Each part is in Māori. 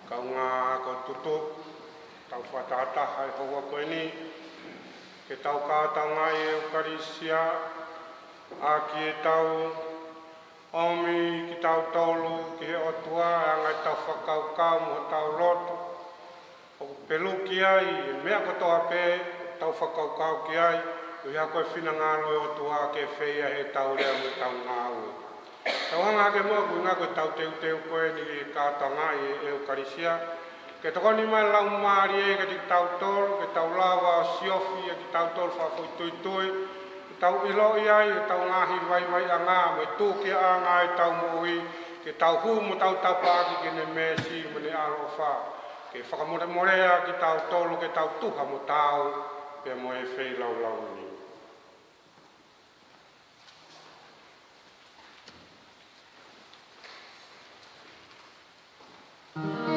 Kau ngā ko tutu, tau whatata hai hoa koe ni, ke tau kātanga e Eukarisia, a ki e tau omi ki tau tolu ki he otua, a ngai tau whakaukau mo tau loto, o pelu ki ai, mea katoa pē, tau whakaukau ki ai, ia koe whina ngālo e otua ke whea he tau rea mo tau ngāue. Tau hanga ke mua kui ngā koe tau teu koe ni e kātanga e Eukarisia, ke toko ni mai lau maari e ke tau tolu, ke tau lawa siofi e ki tau tolu whawhoi tui tui, ke tau ilo iai, ke tau ngahi vai a ngā, me tū ki a ngā e tau mohi, ke tau hu mo tau tapaki ke ne mesi mo ne alo wha, ke whakamore morea ki tau tolu, ke tau tuha mo tau, pe mo e whei lau ni. Oh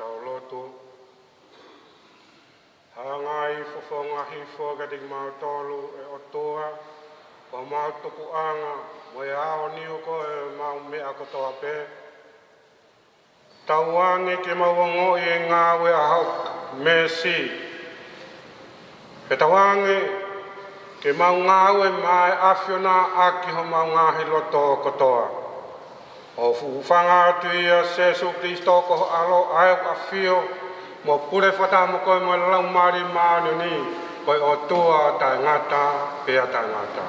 tau lotu. Hangai fofongahi fogadig mau tolu e otoa. O mau tuku anga, mo e ao niu ko e mau mea kotoa pe. Tauange ke mauango i e ngāwe a hau me si. Pe tauange ke mau ngāwe mai awhiona aki ho mau ngāhi loto kotoa. O fuwhanga atu ia Sesu Kristo ko alo ai a whio mo pure whata mo koe mo lau mari maanu ni koe o tua tai ngata pea tai ngata.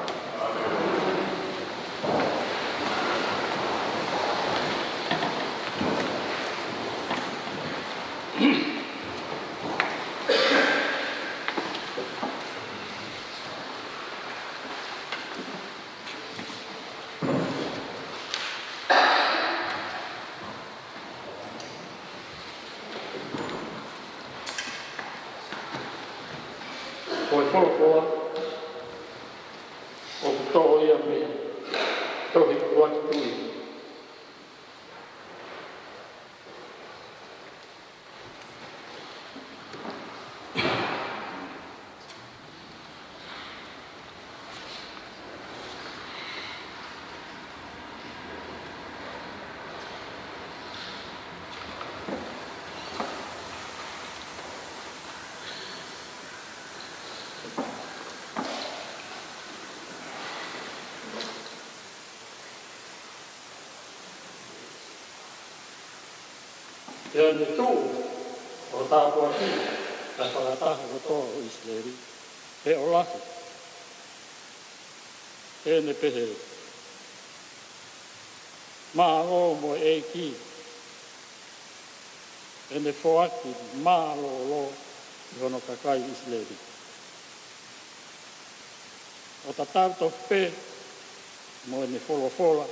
Koe wholokoa, o kutoa ia mea, tohi kuati tui. Ia ni tū, o tāpua ki, ka whakataha o toa o Isleri, e o lahi. E ne pehe. Mā o mo e ki, e ne whoaki mā lo, i hono kakai Isleri. O ta tātou pe, mo e ne wholofola,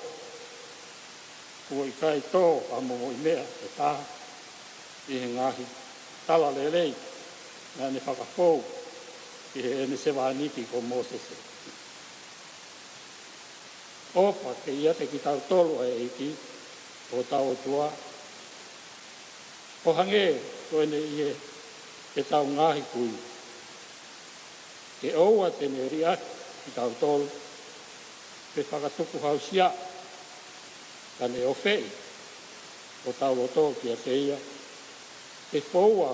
kua i kai tō a mo i mea e taha, i he ngahi tala lelei, na ne whakafou, i he ene sewa aniti ko Mosese. Opa ke ia te ki tau tolu e eiki, o tau o tua. O hange, ko ene i e ke tau ngahi kui. Ke oua tene riaki ki tau tolu, pe whakatuku hausia, ka ne o fei, o tau o tō ki a te ia, e whaua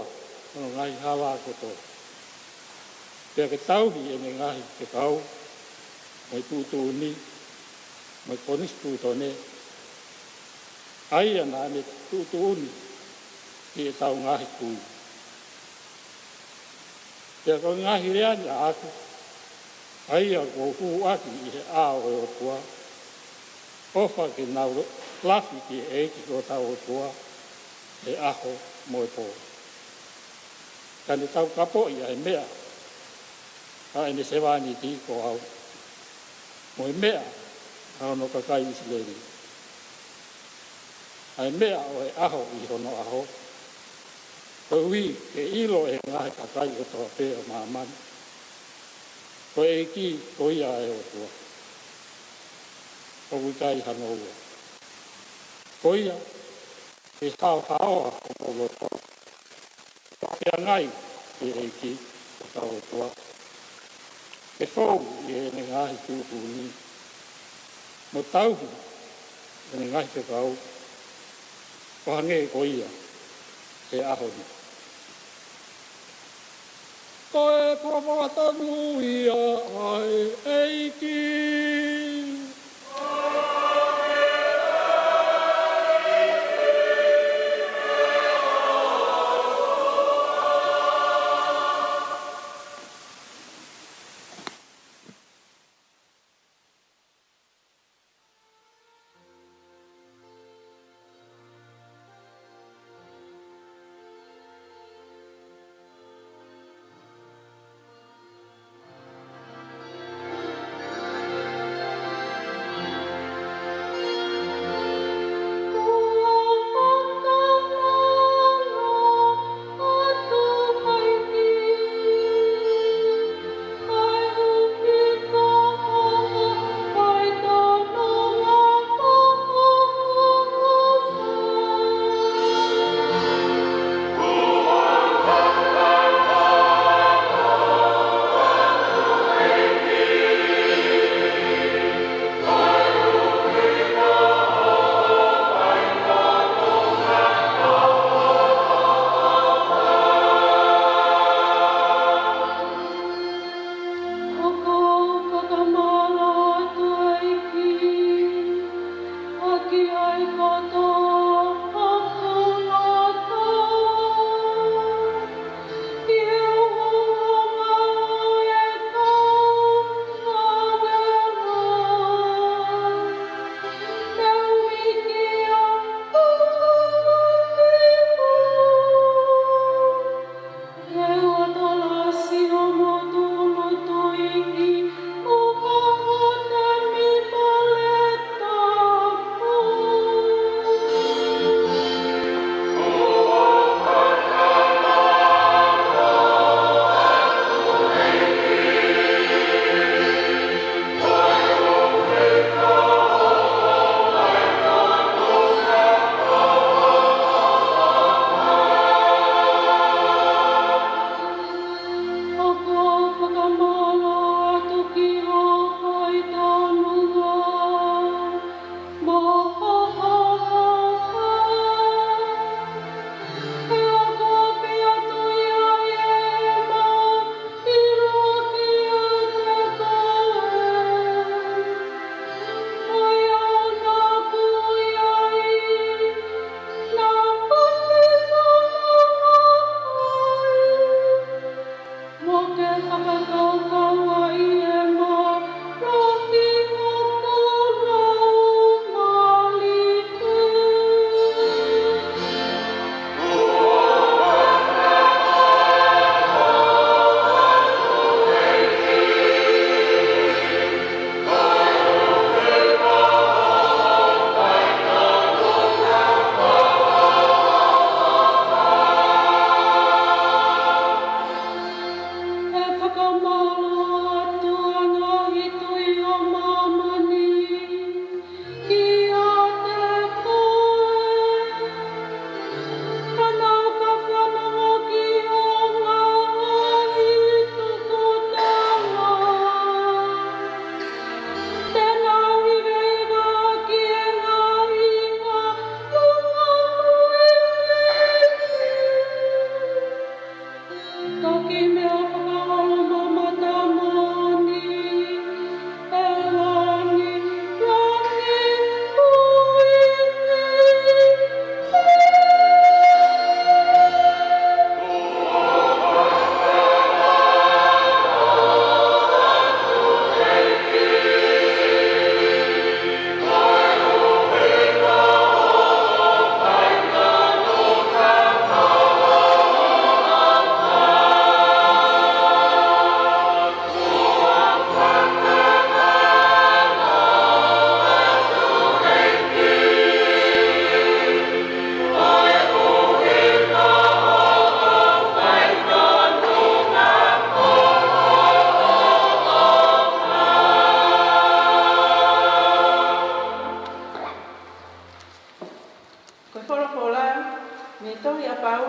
no ngai hawa koto. Pea ke tauhi e me ngahi ke kau, mai tūtū ni, mai konis tūtō ne. Aia nā ne tūtū ni, ki e tau ngahi kui. Pea ko ngahi reani a aku, aia ko hū aki i he āo e o tua, ofa ke nau lafi ki e eki ko tau o tua, e aho mo e pō. Kane tau kapo ia e mea, ka ene sewani ti ko au. Mo e mea, ka ono kakai Isleri. A e mea o e aho i hono aho. Ko ui ke ilo e ngahe kakai o toa pēa maamani. Ko e ki ko ia e o tua. Ko wikai hano ua. Ko ia, e hao o loto. Pea ngai e eiki o tau o tua. E fōu i e ne ngahi tūpū ni. Mo tauhi e ne ngahi te kau. Ko hange ko ia e aho ni. Ko e kua tanu ia ai eiki.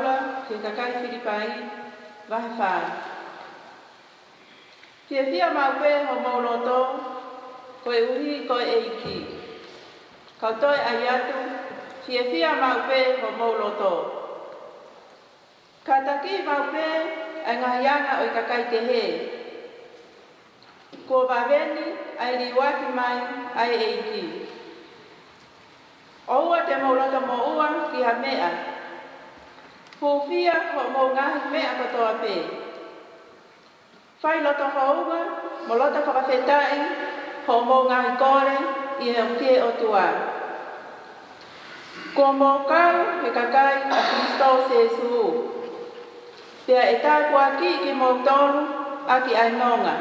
ula ke kakai Filipai vahe whā. Fia maupe ho mauloto koe uhi koe eiki. Kautoi ayatu fia maupe ho mauloto. Kataki maupe ai ngahayanga o kakai te he. Ko vaveni ai liwaki mai ai eiki. Oua te mauloto mo ua ki ha mea. Pufia ho mo ngahi mea katoa pe. Whai loto hounga, mo loto whakawhetai, ho mo ngahi kore i he uke o tua. Ko mo kau he kakai a Kristo Sesu. Pea e tā kua ki mo tonu a ki ai nonga.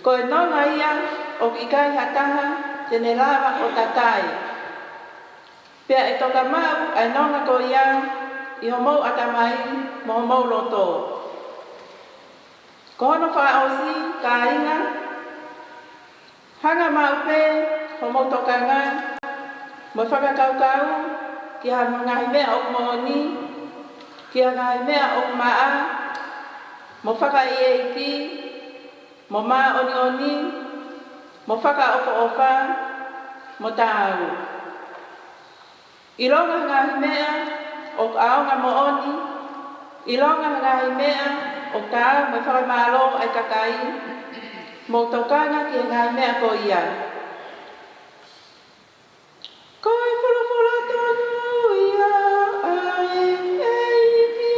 Ko e nonga ia o ki kai hataha tene lava o tatai. Pea e toka mau ai nonga ko ia i ho mau atamai mo mau loto. Ko hono whaosi ka inga, hanga maupe ho mau tokanga, mo whakakaukau ki ha ngahi mea o mooni, ki ha ngahi mea o maa, mo whaka ieiki, mo maa oni oni, mo whaka ofa ofa, mo tāu. I ronga ngahi mea o aonga mo oni, i longa ngahi mea o tāu me whakamalo ai kakai, mo tokanga ki ngahi mea ko ia. Koe whulawhula tonu ia ai eiki.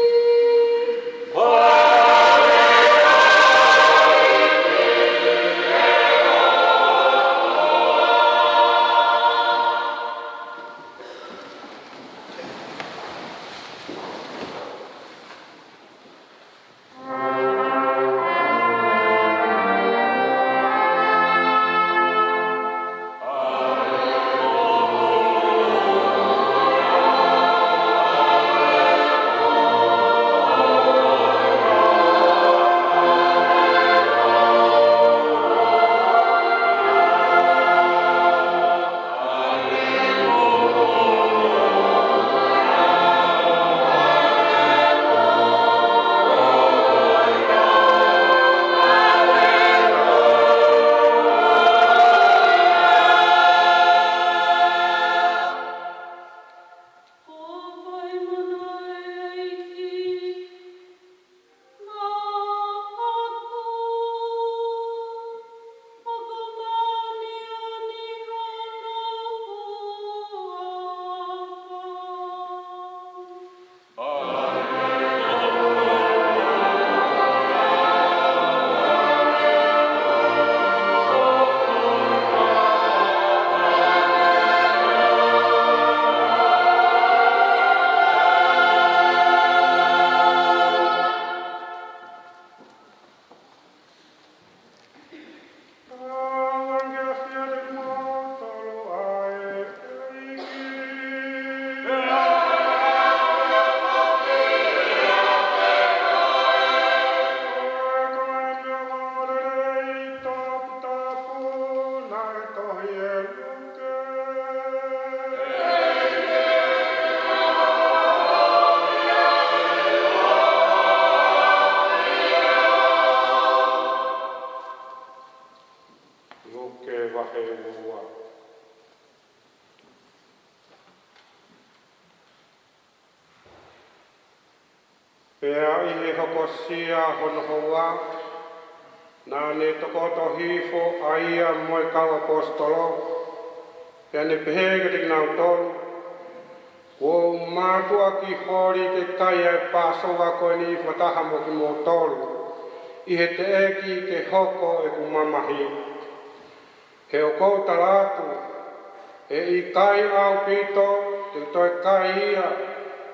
Pea i he hokosia hono hoa, nā ne tokoto hifo aia moe kau apostolo, pea ne pehega te nau tolu, o mātua ki hori te kai e pāsoa koe ni whataha mo ki mō tolu, i he te eki ke hoko e ku mamahi. He o kou talatu, e i kai au pito, te toi kai ia,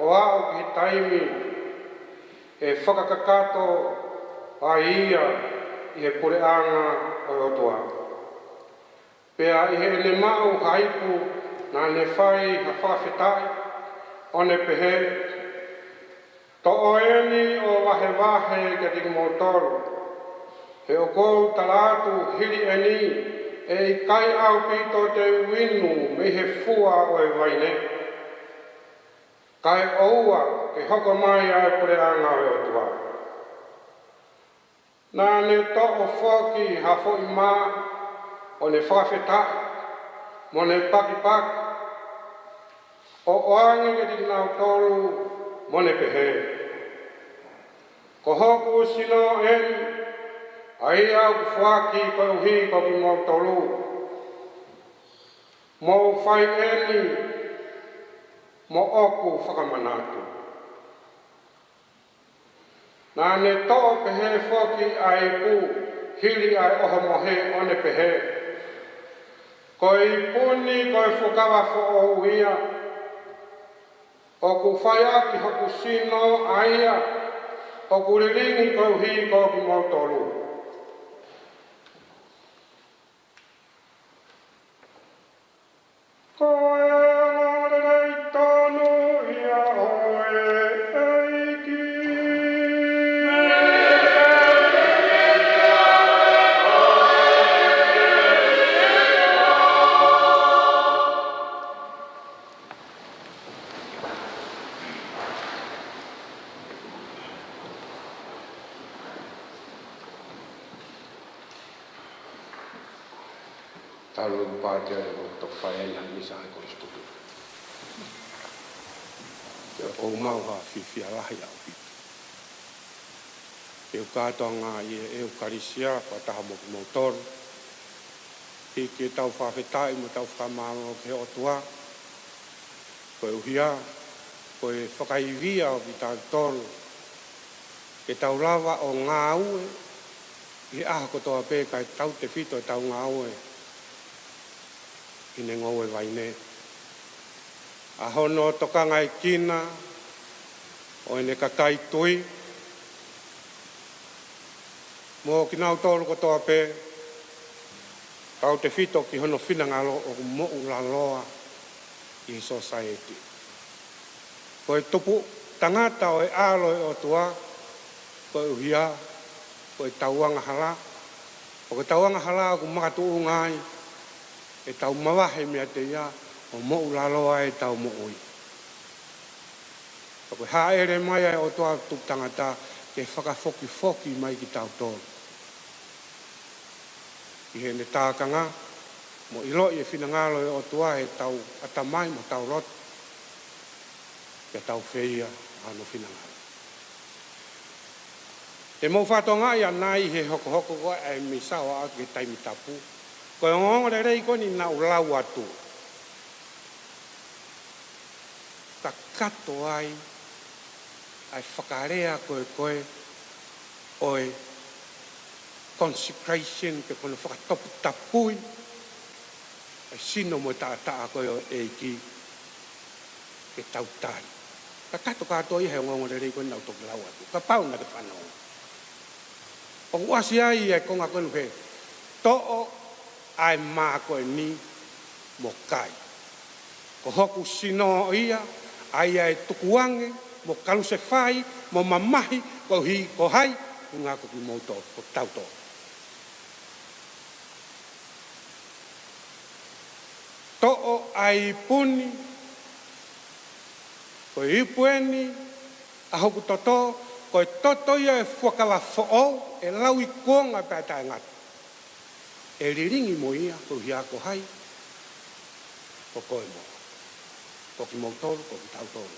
o au ki taimi, e whakakakato a ia i he pureanga o otoa. Pea i he ne mau haipu nā ne whai ha whawhetai o ne pehe. To oeni o wahe wahe ke tiki mōtoru. He o kou talatu hiri eni e i kai au pito te winu me he fua o e waine. Kai oua ke hoko mai ai pure anga o tua. Nā ne to o whoki ha fo I mā o ne whawheta mo ne paki. O oangi ke ti nau tolu mo ne pehe. Ko hoku sino en ai au whaki ko uhi ko ki mo tolu. Mo whai eni mo oku whakamanatu. Nā ne to pehe whoki ai pu hiri ai oho mohe o ne pehe. Ko I puni ko I whukawa fo o uia. O ku whaia ki hoku sino aia. O ku riringi ko uhi ko ki mo tolu. Ko e anore nei tonu ia oe eiki. Talu pātia e o to whae na misa e ko istutu. O mau ha whiwhi alahi au pi. E o kātonga I e o karisia pa taha mo ki motor. I ke tau whawhetai mo tau whamama o ke otua. Ko e uhia, ko e whakaivia o ki tau tolu. Ke tau lava o ngā ue. I aha ko toa pē kai tau te whito tau ngā ue. I ne ngau e waine. A hono tokanga I kina, o ne kakai tui. Mo ki nau tolu ko toa pē, tau te whito ki hono whinangalo o mo ula loa I society. Ko e tupu tangata o e alo o tua, ko e uhia, ko e tauanga hala. O ke tauanga hala ku makatu ungai, e tau mawahe mea te ia, o mo ulaloa e tau mo ui. Ko e haere mai ai o toa tuk tangata, ke whakafoki mai ki tau tolu. I he ne tākanga, mo ilo I e whinangalo e o toa e tau atamai mo tau rot, ke tau wheia ano whinangalo. Te mau whatonga I anai he hoko ko e misawa a ke taimi tapu. Ko e ngongo rei koni na ulau atu. Ka kato ai whakarea koe oe consecration ke kono whakatopu tapui. Ai sino mo taa koe o eiki ke tautari. Ka kato kato I he ngongo rei koni na utoki lau atu. Ka pau na ke whanau. O uasi ai e konga konu he. To'o ai mā koe ni mo kai. Ko hoku sino ia, ai ai tukuange, mo kaluse whai, mo mamahi, ko hi, ko hai, ko ngā ko ki mauto, ko tauto. To'o ai puni, ko ipueni, a hoku toto, ko toto ia e whakawa fo'o, e lau I konga pētai ngata. E riringi mo ia, ko hia ko hai, ko koe mo. Ko ki mautoro, ko ki tautoro.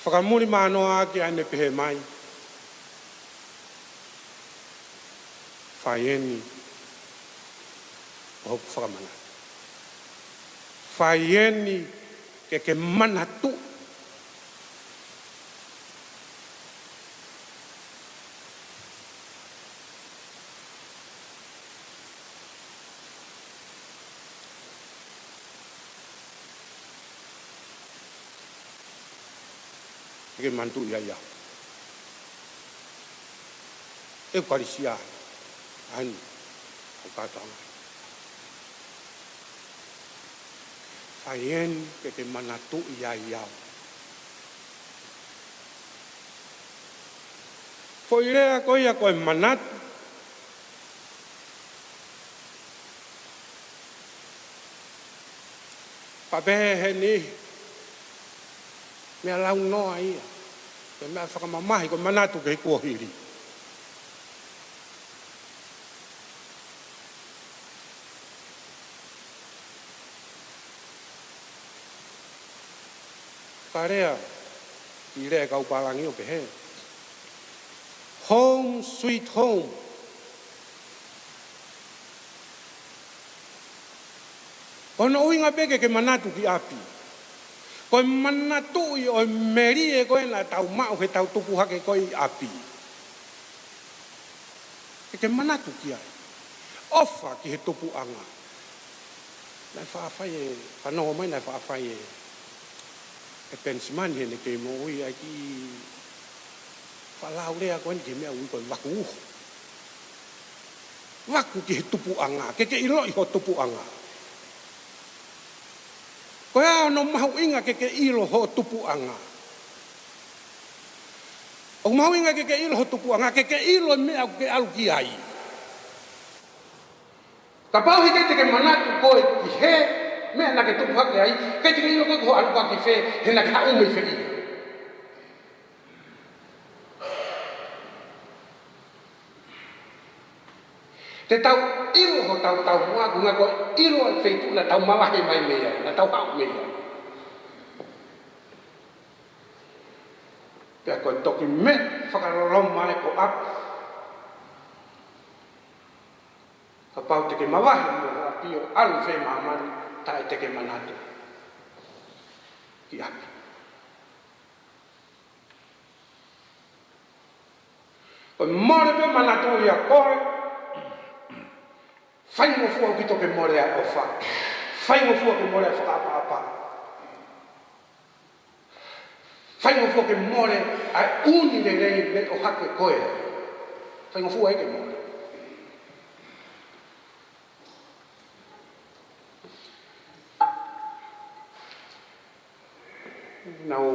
Whakamuri mānoa ki ane pehe mai. Whaieni, o hoku whakamana. Whaieni, ke manatu. Ke mantu ia. E karisia ani o katanga. Faien ke manatu ia. Foi rea ko ia ko manatu. Pabehe ni mea lau noa ia. Pe mea whakamamahi ko manatu kei kuahiri. Karea, i rea kau palangi o pehe. Home sweet home. Kono uinga peke ke manatu ki api. Koe manatu i o meri e koe na tau mau he tau tupu hake koe i api. Ke manatu ki ai. Ofa ki he tupu anga. Nai whaafai e, whanoho mai nai whaafai e. E pensimani he ne kei mo ui ai ki whalau rea koe ni ke mea ui koe waku uho. Waku ki he tupu anga. Ke ilo i ho tupu anga. Koe ao no mahu inga ke ilo ho tupu anga. O mahu inga ke ilo ho tupu anga, ke ilo mea ke alu ki ai. Ka pau hike te ke manatu koe ki he, mea na ke tupu hake ai, ke te ilo koe ko alu ka ki fe, he na ke haume i fe ia. Te tau ilo ho tau mua kunga ko ilo al feitu na tau mawahe mai mea, na tau hau mea. Pea koe toki me whakarolong mai ko ap. Ka pau te ke mawahe mo apio alu fe maamani tae te ke manatu. Ki api. Koe more pe manatu ia koe. Fai mo fua ki toke more a ofa. Fai mo fua ke more a whakaapa-apa. Fai mo fua ke more a uni le rei le o hake koe. Fai mo fua e ke more. Nau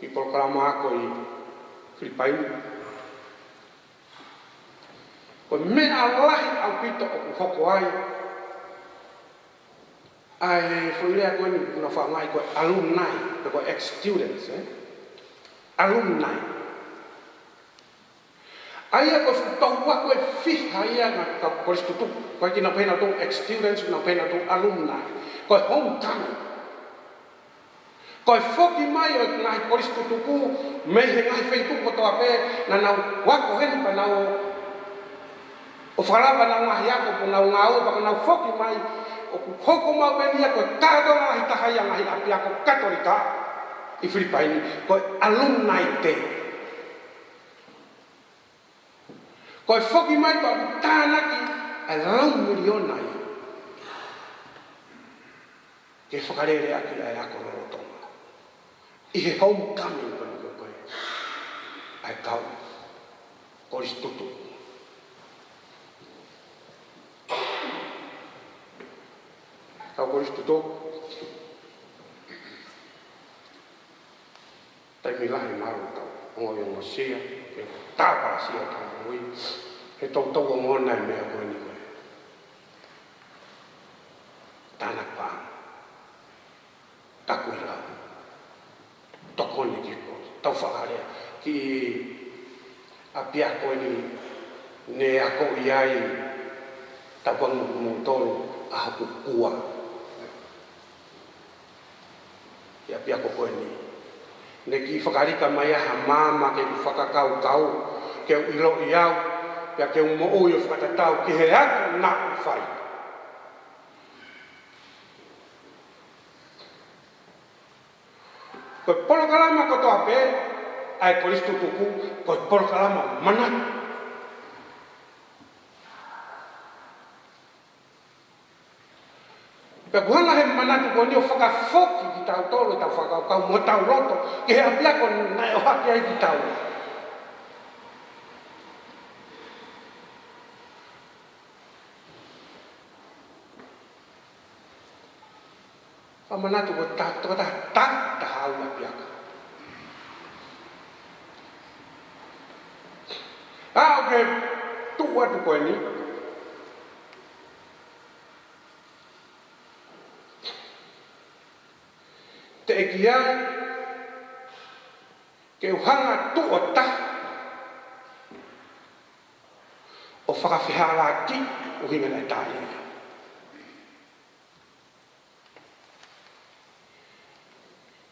i programa ako i Filipainu. Ko mea lahi au pito o kuhoko ai. Ai whuilea koe ni kuna whangai koe alumni, koe ex-students, alumni. Ai a koe whutau wa koe whiha ia na ka koristutu, koe ki na pena tu ex-students, na pena tu alumni. Koe homecoming. Koe whoki mai o ngai koristutu ku, mei he ngai wheitu koto ape, na nau wako henu ka nau o whalapa na ngahi ako po nau ngau, baka nau whoki mai, o hoko mau beni ako, kādo ngahi tahai a ngahi api ako katolika, i Filipaini, koe alumni te. Koe whoki mai pa aku tānaki, ai lau miliona i. Ke whakarere aki ai ako rorotonga. I he homecoming koe, ai kau, koristutu. Kau koristutu. Tai milahi maru tau, ngoi o sia, e tāpara sia tau ngoi, he tau o ngona i mea koe ni koe. Tānak pāng, taku i lau, tokoni ki koe, tau whakarea, ki apia koe ni, ne ako i ai, tau mo tolu, a hapu kua. Ia pia ko koe ni. Ne ki whakarika mai aha mama ke ku whakakau-kau, ke u ilo i au, pia ke u mo ui o whakatatau, ki he aku na u whai. Koe polo kalama ko toa pe, ai koristu tuku, koe polo kalama manatu. Pea kuhanga he manatu ko ni o whakafoki ki tau tolo, tau whakakau mo tau roto, ke he apia ko nai o haki ai ki tau. Wha manatu ko ta hau apia ka. Oke, tua tu koe ni. eki ai, ke uhanga tu o ta, o whakawhihala ki o hinga nei tai ia.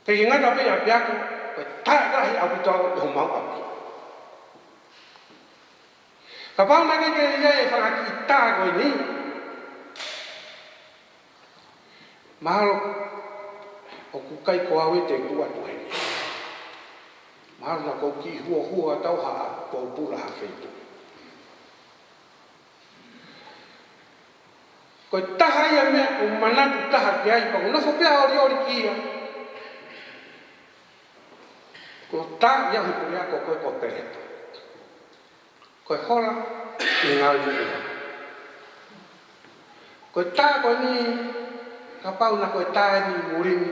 Ke hinga na pia piako, koe tae rahi au tau o mau au. Ka pau na ke ia e whakaki tā koe ni, mahalo o kukai ko awe te tua tuhe. Mahalo na kou ki hua tau haa kou pula ha whetu. Koe taha ia mea o manatu taha ki ai, pako nofo pia ori kia. Ko tā ia hipu rea ko koe ko pereto. Koe hola ni ngau ni ua. Koe tā koe ni ka pau na koe tā ni murini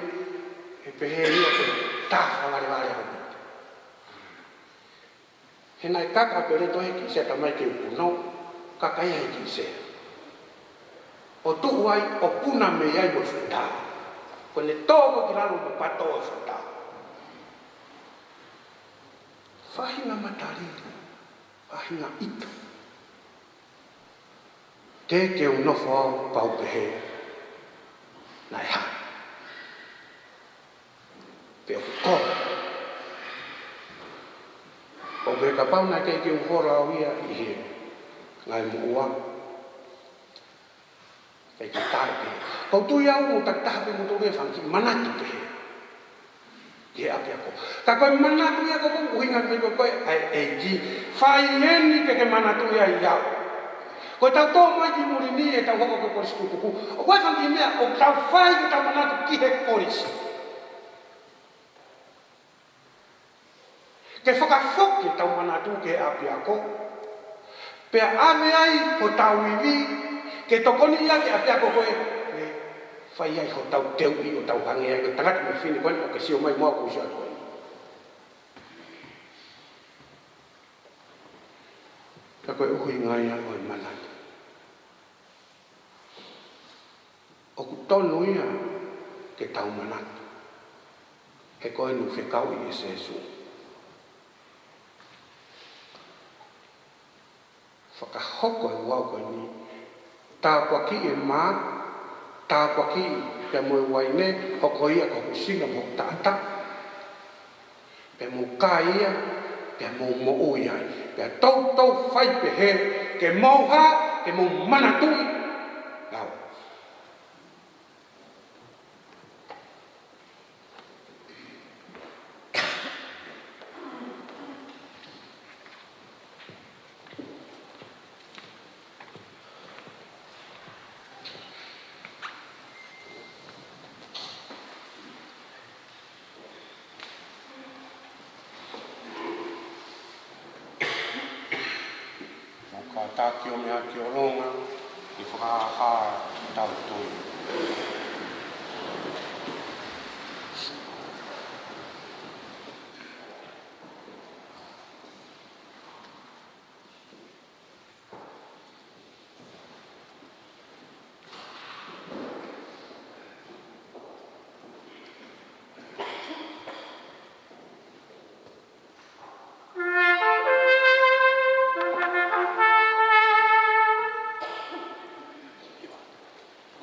e pehe ria koe tā whaware hoki. He nai kaka pere tohe ki se tamai ke upunau, kaka ia ki se. O tuhu ai o puna me iai mo whetā. Koe ne tōko ki raro mo pato o whetā. Whahinga matariri, whahinga ito. Te ke unofo au pau pehe. Nai ha. Pe o ko. O me ka pau na ke uhora au ia i he. Ngai mo ua. Kei ki tāi pe. Kau tui au mo taktaha pe mo tōre whanki manatu pehe. Ke api ako. Ka koe manatu ia koko uhinga me koe ai ki. Whai heni ke manatu ia i au. Koe tau tō mai ki muri ni e tau hoko ke korisi kukuku. O koe whanki mea o tau whai ke tau manatu ki he korisi. Ke whakafoke tau manatu ke api ako. Pea ame ai ho tau iwi. Ke tokoni ia ke api ako koe. Whai ai ho tau teu i o tau hange ai. Ko tangati me whini koe o ke sio mai mua kusua koe. Ka koe uhui ngai a koe manatu. O ku tonu ia ke tau manatu. He koe nu whekau i e sesu. Whakahoko e wau koe ni. Tā ki e mā, tā ki pe moe waine, hoko ia ko kusinga mo tāta. Pe mo kā ia, pe mo mo ia. Pe tau whai pe he, ke mauha, ke mo manatui. Lau. Tā ki o mea ki o ronga, i whakaha tau tui.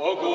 Ogu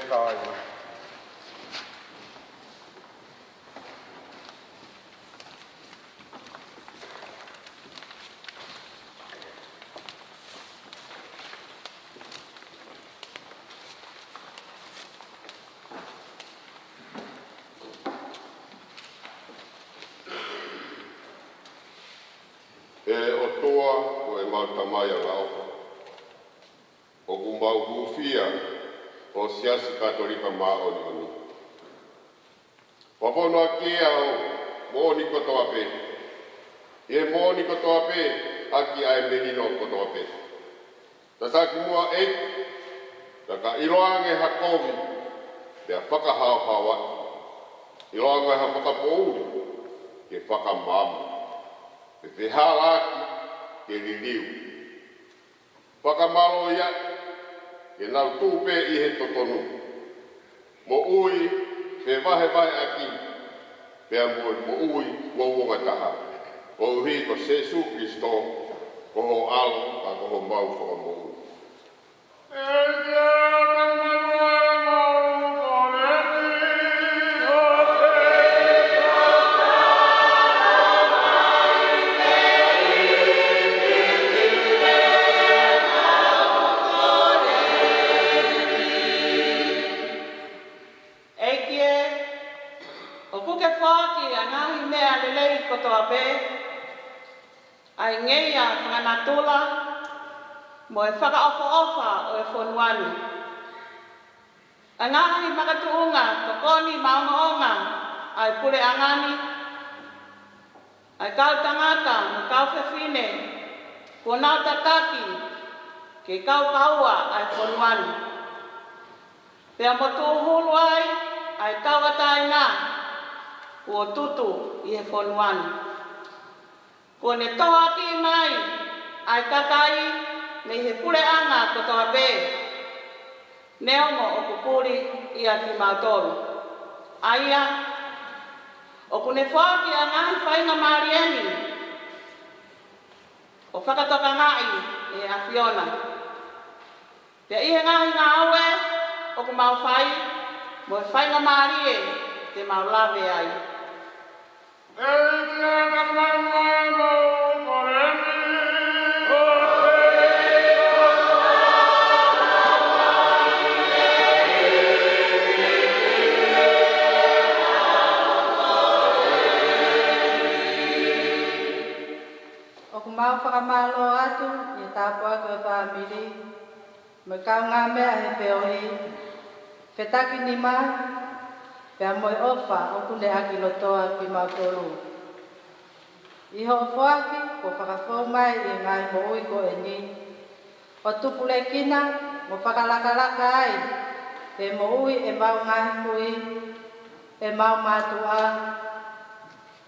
tai. Mai lao. O kumbau kufia o siasi katolika maoni oni. Wapono akia o moni kotoa pe. Ie moni kotoa pe aki ai menino kotoa pe. Tataki mua et taka iloange hakovi te whakahau hawa. Iloange ha whakapouri ke whakamamu. Te te halaki ke liliu. Whakamalo ia, e nau tūpe i he totonu. Mo ui, te wahe aki, pea mo ui, mo uonga taha. O uhi ko Jesu Kristo, ko ho alo, ka ko ho mau whaka mo ui. Ai ngeia whanganatula mo e whakaofa-ofa o e whonuanu. Angahi makatuunga, tokoni maunga ai pure angani, ai kau tangata, mo kau whewhine, ko nau tataki, ke kau kaua ai whonuanu. Pea mo tūhulu ai kau ataina, ko tutu i he whonuanu. Ko ne toa ki mai, ai kakai, me he pule anga ko toa pe. Neongo o kupuri i a ki mātoru. Aia, o kune whaki a ngahi whainga Mariani. O whakatoka ngai e a Fiona. Pea ihe ngahi ngā aue, o ku mau whai, mo e whainga Marie, te mau lawe ai. Mau whakamalo atu, i tāpua koe whaamiri, me kau ngā mea he whiohi, whetaki ni mai, pia moe ofa o kune aki lotoa ki mautolu. Iho o whaaki, ko whakawhau mai i ngai mo ui ko e ni. O tupule kina, mo whakalaka ai, pe mo ui e mau ngai kui, e mau mātua,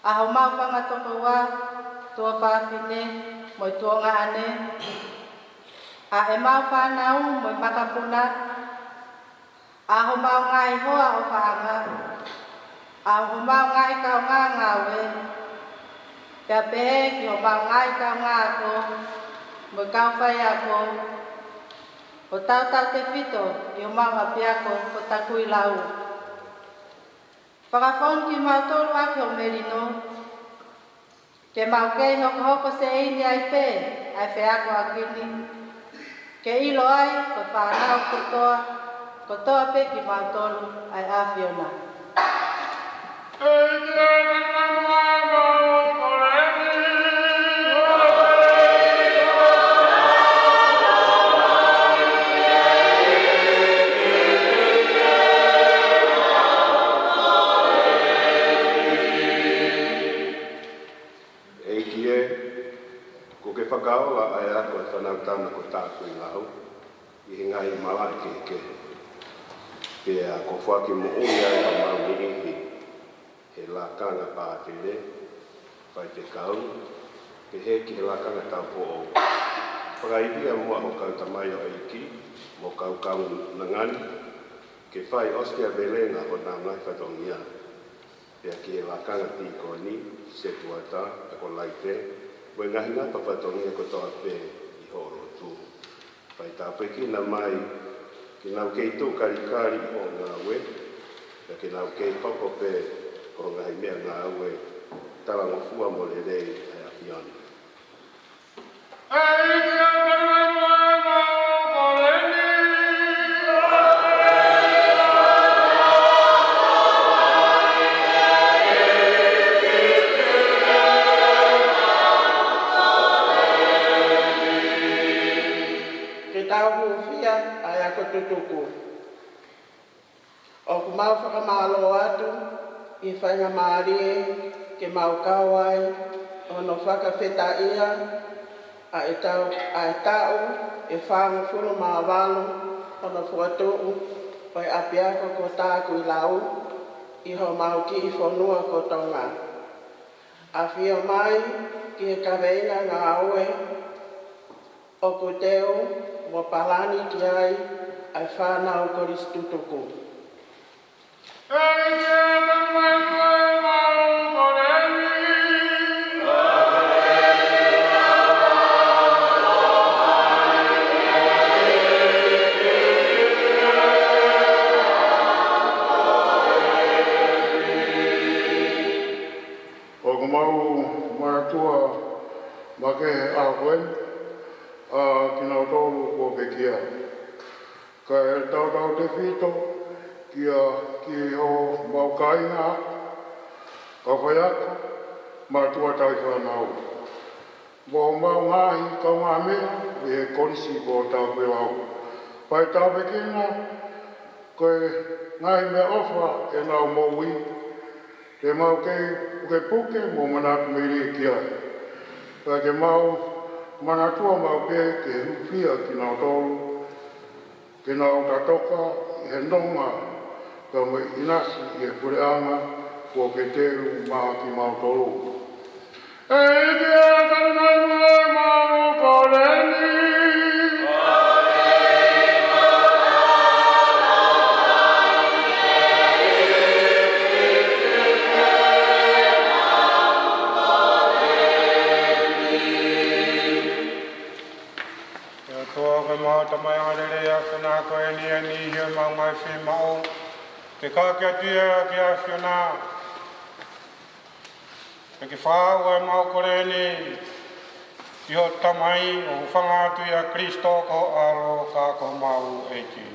aho mau whangatoko wā, tua whawhine, moi tuonga ane. A e mau whanau, moi makapuna. Aho mau ngai hoa o whaanga. Aho mau ngai kau ngā ngawe. Pea pehe ki ho mau ngai kau ngā ko, moi kau whai ako. O tau te whito, i o mau apiako, o takui lau. Whakawhon ki mau tolu ake o merino. Ke mau kei hoko se ini ai pe, ai whiako a kini. Ke ilo ai, ko whanau kotoa pe ki mau tolu ai a Fiona. Whakaola ai ako e whanau tāna ko tāku i ngau, i he ngai malai ke. Pea ko whaki mo ui ai o mau ni ihi, he lakanga pātere, whai te kau, pe he ki he lakanga tau po o. Whakaibia mua o kau tamai o eiki, mo kau nangani, ke whai oskia velenga o nā ngai whatongia. Pea ki he lakanga tiko ni, se tuata, ako laite, Koe ngahi ngā whawhatongia ko toa pē i horo tū. Whai tāpeki nā mai ki nau kei tū karikari o ngā ue, ki nau kei toko pe o ngā mea ngā ue, talango fua mo le rei ai aki ana. Tutuku. O ku mau whakamalo atu, I whainga maarie, ke mau kawai, o no whakawheta ia, a e tau, e whangu furu maa walo, o no whuatuu, o e apiako ko tāku I lau, I ho mau ki I whanua ko tonga. A whio mai, ki e kaweinga ngā aue, o ku teo, mo palani ki ai, ai whanau koris tutuku. O ku mau maratua make a koe, ki nau tōru ko pekia. Ka e tau te whito, ki o maukainga, ka whaiako, maratua tau I whanau. Mo mau ngahi kau ngā mea, e korisi ko tau koe au. Pai tau pekina, koe ngahi mea ofa e nau moui, te mau kei puke mo manatu meiri ki ai. Ka ke mau manatua mau ke rupia ki nau tōru, ke nau tatoka he nonga ka me inasi I pureanga ko ke teru maa ki mau tōru. E te atanai mai mau koreni! Tamai arere a whina koe ni a ni hio mau mai whi mao. Te kākia tia ki a whina. E ki whāua e mau kore ni. I ho tamai o whangātu I a Kristo ko aro kā ko mau e ki.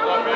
Amen.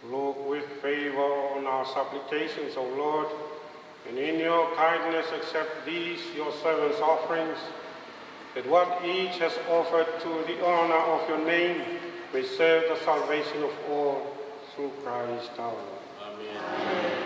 Look with favor on our supplications, O Lord, and in your kindness accept these your servants' offerings, that what each has offered to the honor of your name may serve the salvation of all through Christ our Lord. Amen.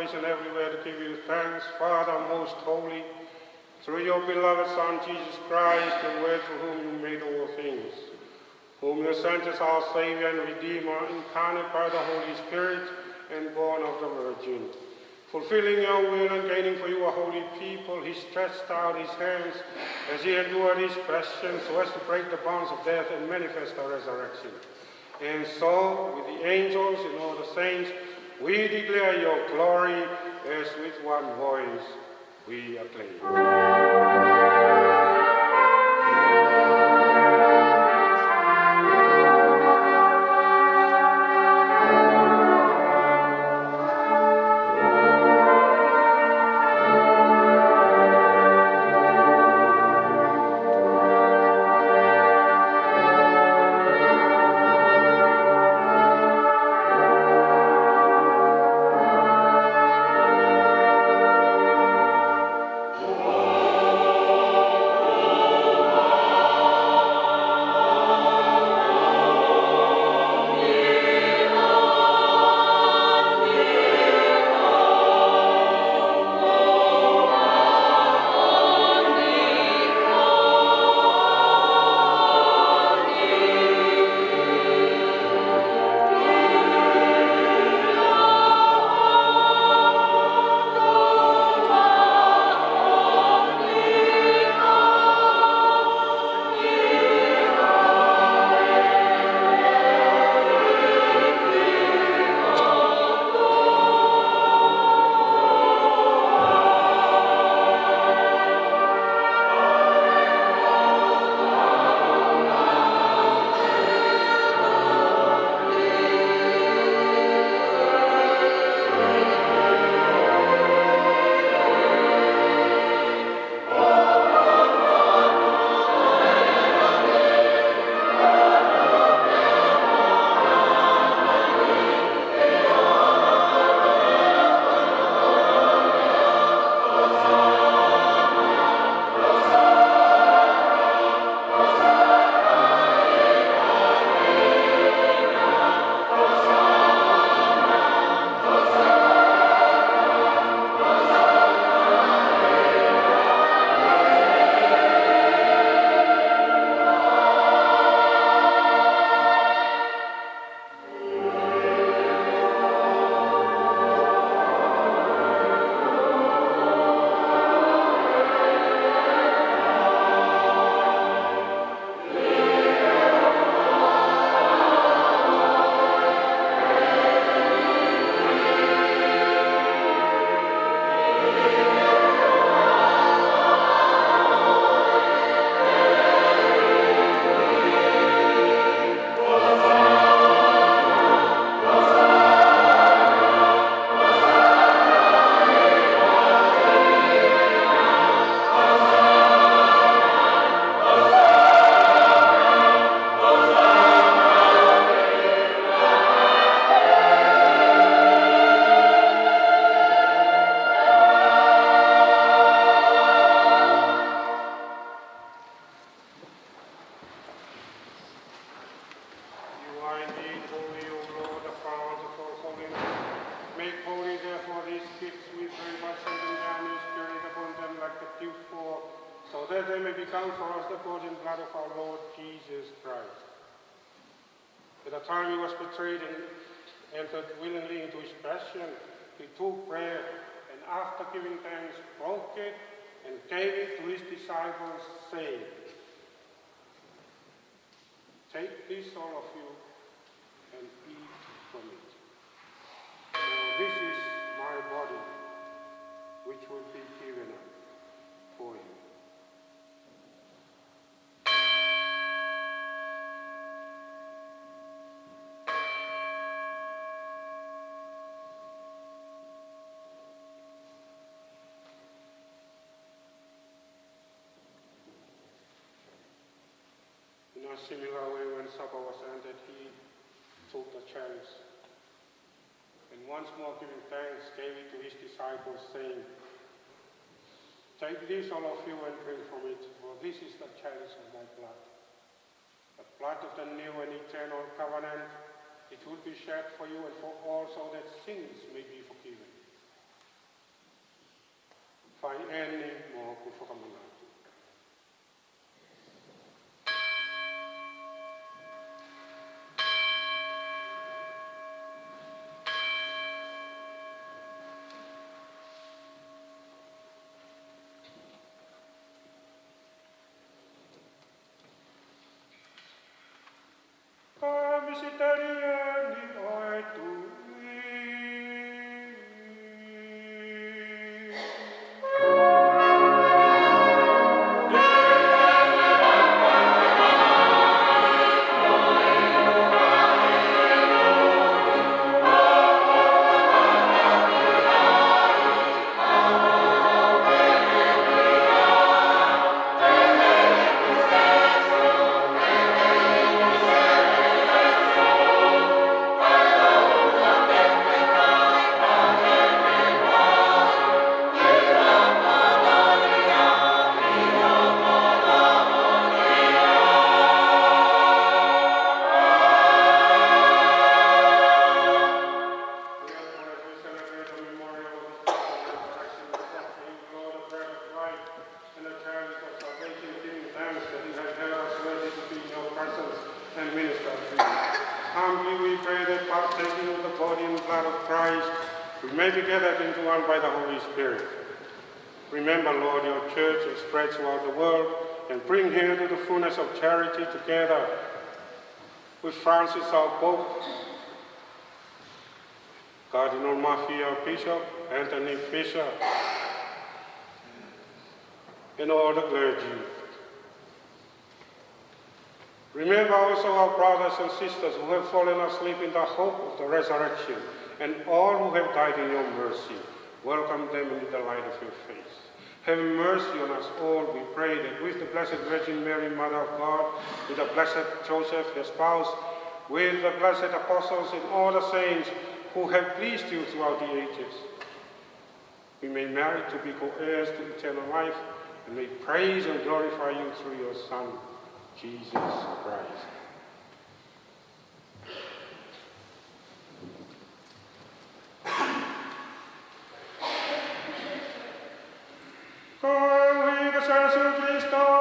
Always and everywhere to give you thanks, Father most holy, through your beloved Son, Jesus Christ, the Word through whom you made all things, whom you sent as our Savior and Redeemer, incarnate by the Holy Spirit and born of the Virgin. Fulfilling your will and gaining for you a holy people, he stretched out his hands as he endured his passion so as to break the bonds of death and manifest the resurrection. And so, with the angels and all the saints, we declare your glory as with one voice we acclaim. Oh that they may become for us the body and blood of our Lord Jesus Christ. At the time he was betrayed and entered willingly into his passion, he took bread, and after giving thanks, broke it and gave it to his disciples, saying, "Take this, all of you, and eat from it. For this is my body, which will be given up for you." In a similar way, when supper was ended, he took the chalice, and once more giving thanks, gave it to his disciples, saying, "Take this, all of you, and drink from it, for this is the chalice of my blood, the blood of the new and eternal covenant. It will be shed for you and for all, so that sins may be forgiven." Fai eni mo ku whakamanatu. By the Holy Spirit. Remember, Lord, your church is spread throughout the world, and bring here to the fullness of charity together with Francis our Pope, Cardinal Murphy our Bishop, Anthony Fisher, and all the clergy. Remember also our brothers and sisters who have fallen asleep in the hope of the resurrection, and all who have died in your mercy. Welcome them into the light of your face. Have mercy on us all, we pray, that with the Blessed Virgin Mary, Mother of God, with the Blessed Joseph, your spouse, with the blessed apostles and all the saints who have pleased you throughout the ages, we may merit to be co-heirs to eternal life, and may praise and glorify you through your Son, Jesus Christ.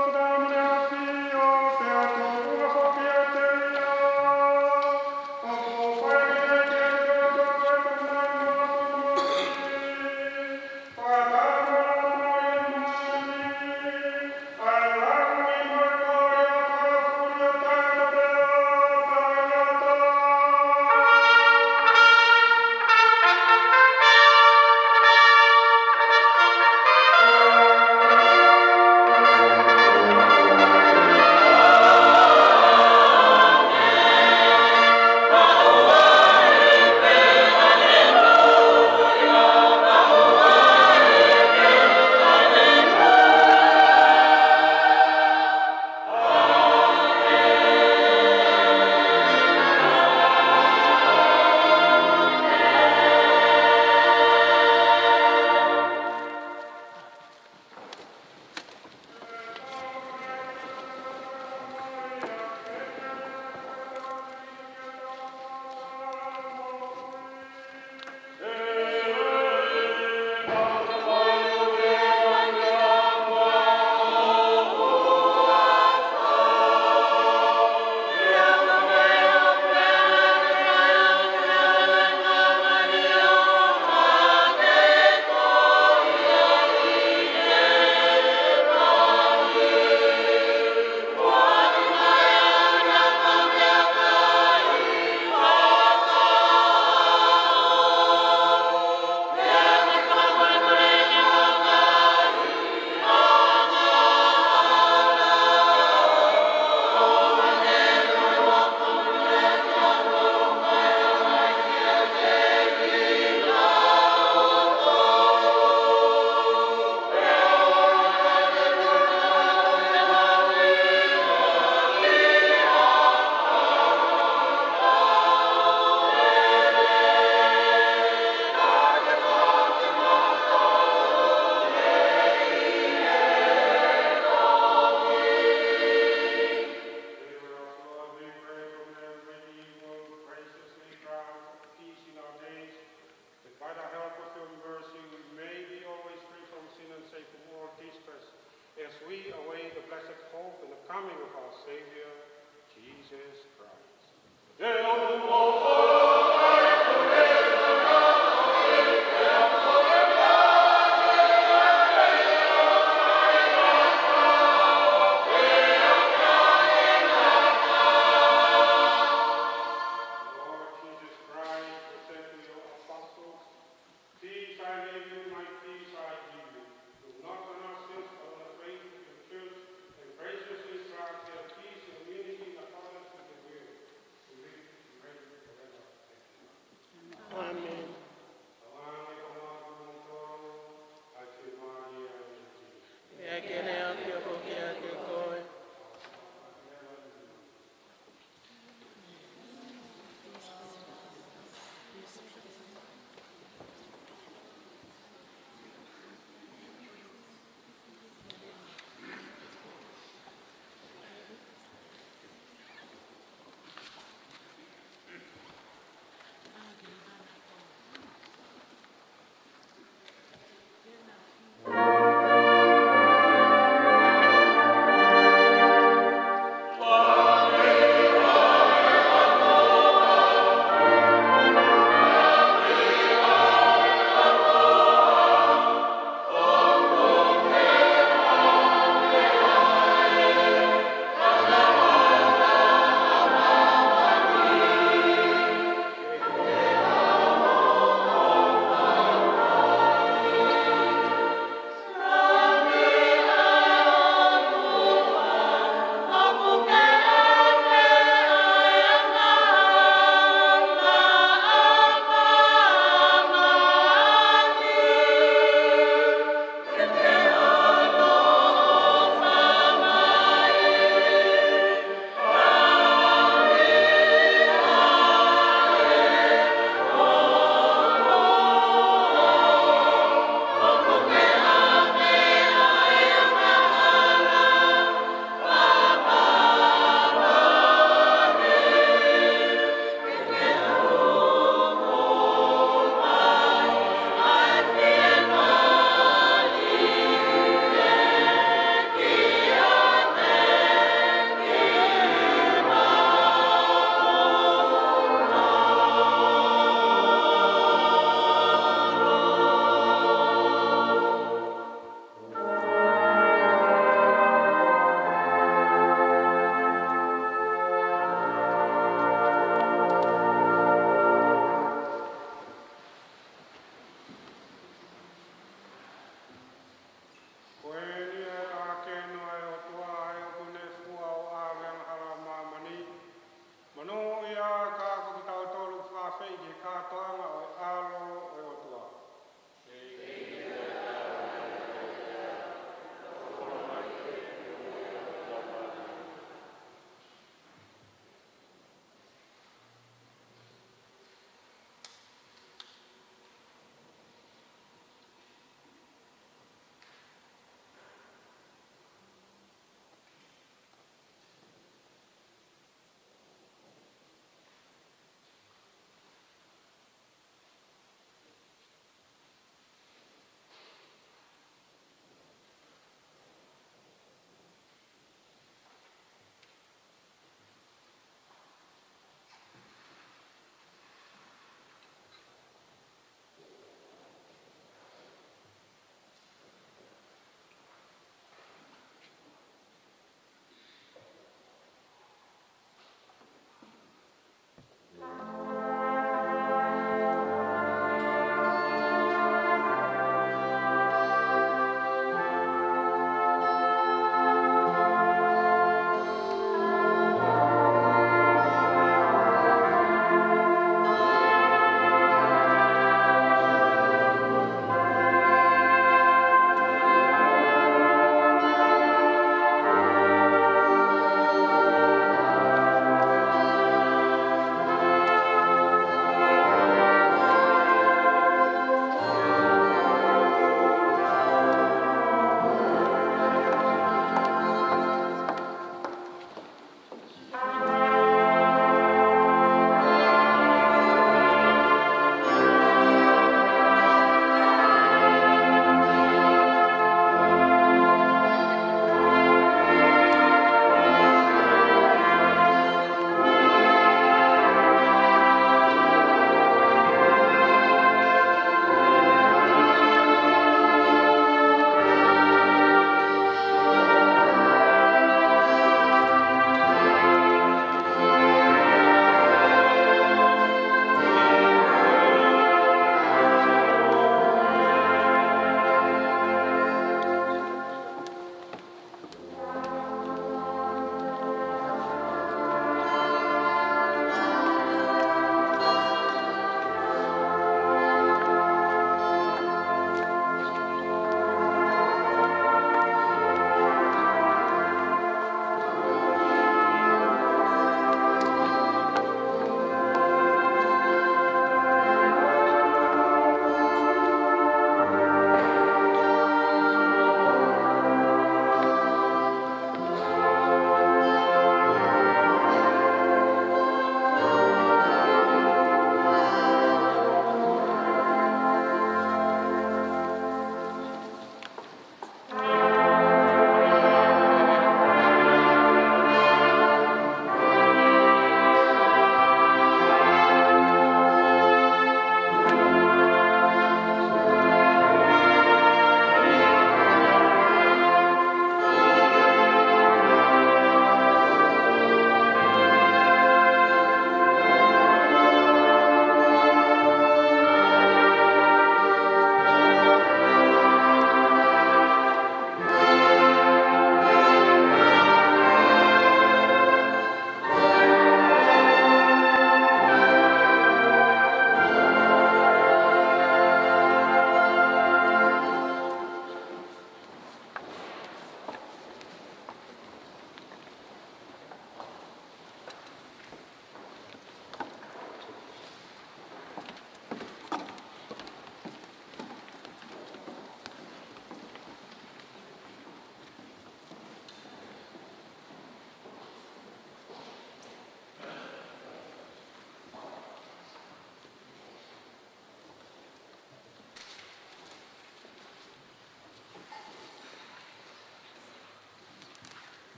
Amen.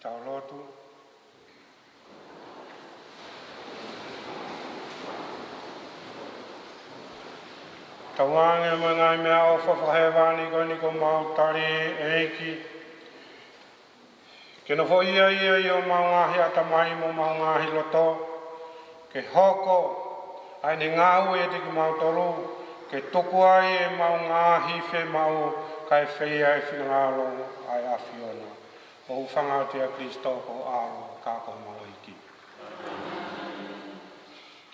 tau lotu. Tawange mga mea o whawhewani ko mautari eiki. Ke no fo ia i o maungahi atamai mo maungahi loto. Ke hoko ai ni ngau e te ki mautoro. Ke tuku ai e maungahi whe mau kai whea e whinangalo ai a Fiona. O whangautia Kristoko aro kako mawaiki.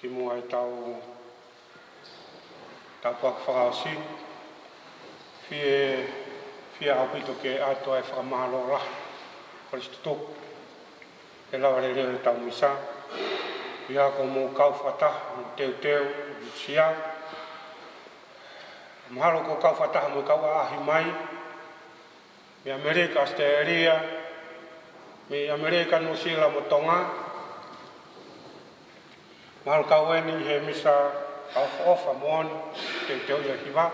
Ki mua e tau tapuak whakausi. Fie hapito ke ato e whakamahalo rah. Kristutuk. E lawa re reo tau misa. Fia ko mo kau whata, teu, sia. Mahalo ko kau whata mo kau ahi mai. Me Amerika Australia. Me Amerika New Zealand mo tonga. Mahalo kau eni he misa ofa mon teu ia hiva.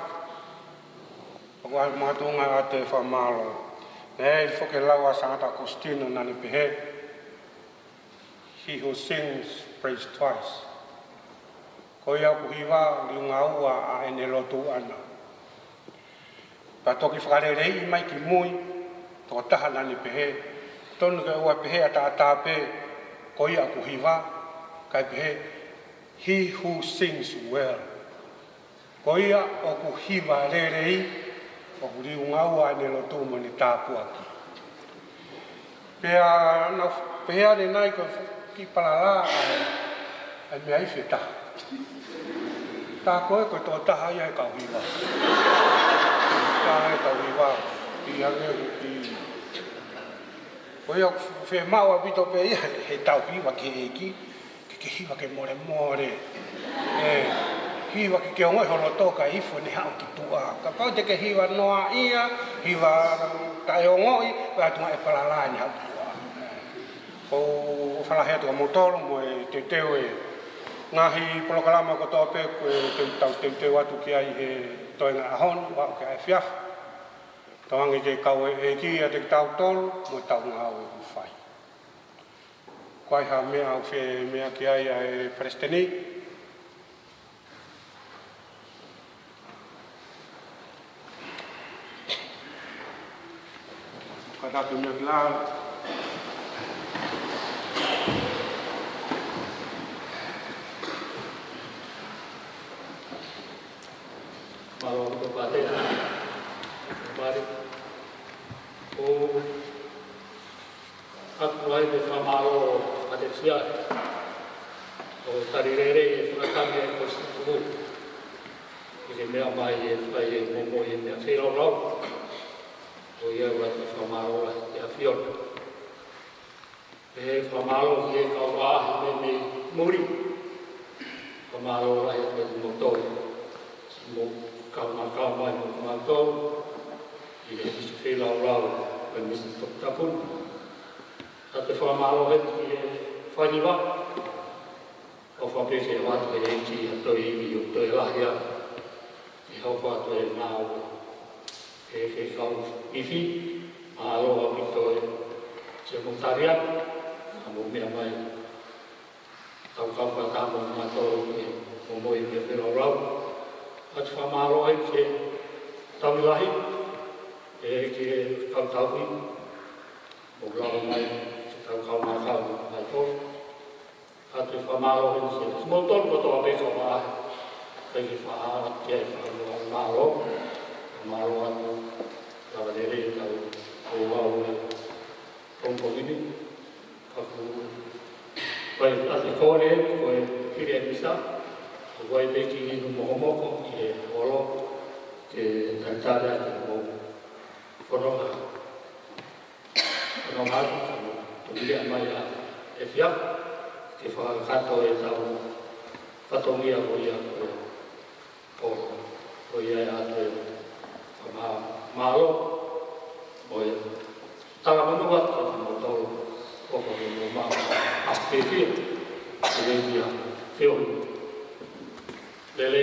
Ko ai matunga ate fa malo. Nei foke lawa sangata Costino nani pehe. He who sings praise twice. Ko ia ku hiva liunga ua a ene lotu ana. Pa toki whakarerei mai ki mui to taha nani pehe. Tonu ke ua pehe ata atape ko ia ku hiva kai pehe. He who sings well. Ko ia o ku hiva rerei, o ku riunga ua ne lotu mo ni tāpu aki. Pea ne nai ko ki parala ai mea i wheta. Tā koe ko tō taha ia e kau hiva. Taha e kau hiva, i ange ki. Ko ia whe maua pito pe ia he tau hiva ki eki. Ke hiwa ke more. Hiwa ke ongoi holo toka ifo ni hao ki tua. Ka pau te ke hiwa noa ia, hiwa tai ongoi, wa tunga e palalai ni hao ki tua. Ko whalahea tuka motoro mo e te teo e ngahi polokalama ko toa pe ko e teu atu ki ai he toenga ahon, wa ke ai fiaf. Tawangi te kau e ki a te tau tolu, mo tau ngau e whai. Koai ha mea au whe mea ki ai e Presteni. Koai tatu mea ki lau. Malo ko pate. Pare. O aku ai me whamaro ate sia. O tarirere e whakatame e kostuku. I te mea mai e whai e momo e mea wherorau. O ia ua te whamaro e a Fiona. E whamaro ki e kau ahi me muri. Whamaro e me motori. Mo kau mai mo kumantou. I e hisu wherorau e misa tokutapun. A te whamalo heti e whaniwa. O whapese e watu e eiti a toi iwi o toi lahia. E hau whatu e nāo. E kau iwi. A aloha mito e se motaria. A mo mea mai. Tau kau whatamo matoro e o moi me wherorau. A te whamalo heti e tamilahi. E ke kau tauhi. O grau mai. Kau makau mai tō. A te whamaro hini se. Smo tōru koto a peka wā. Kei ki whaara kia e whaaro maro. Maro atu. Rawa de rei tau. O wau e. Tōmpo hini. Kaku. Koe a te kōre. Koe hiri e misa. Koe peki hinu mohomoko. Ki e olo. Ke tantara ki mo. Whanonga. Whanonga atu. Ia mai a e whia, ke whakakato e tau whatongia ko ia ko ia e ato e whamalo o e tagamanua ko te motoro o ko e mo maa a whewhia e rei a whio lele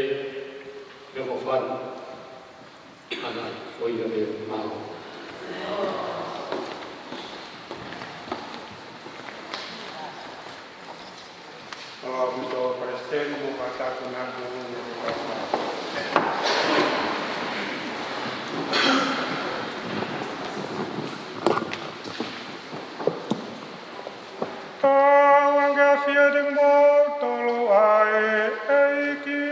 whio whanu anai ko ia e malo Mito Palestine mo kata kunang Tawangga fiadeng mo tolo ai eiki.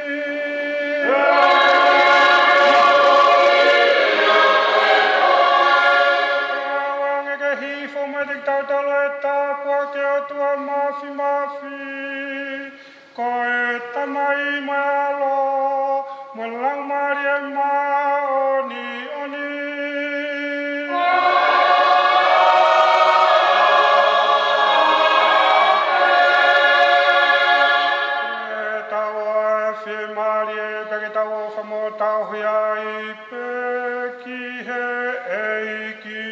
Tawangga hifo madik tau tolo eta kuake otua mafi. Koe tamai malo melang Maria oni. Tahu famo tahu ya ipeki he eiki.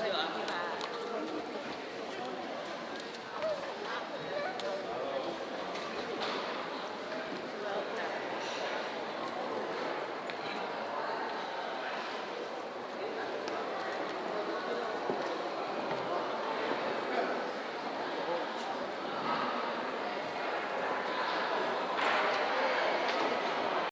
Thank you.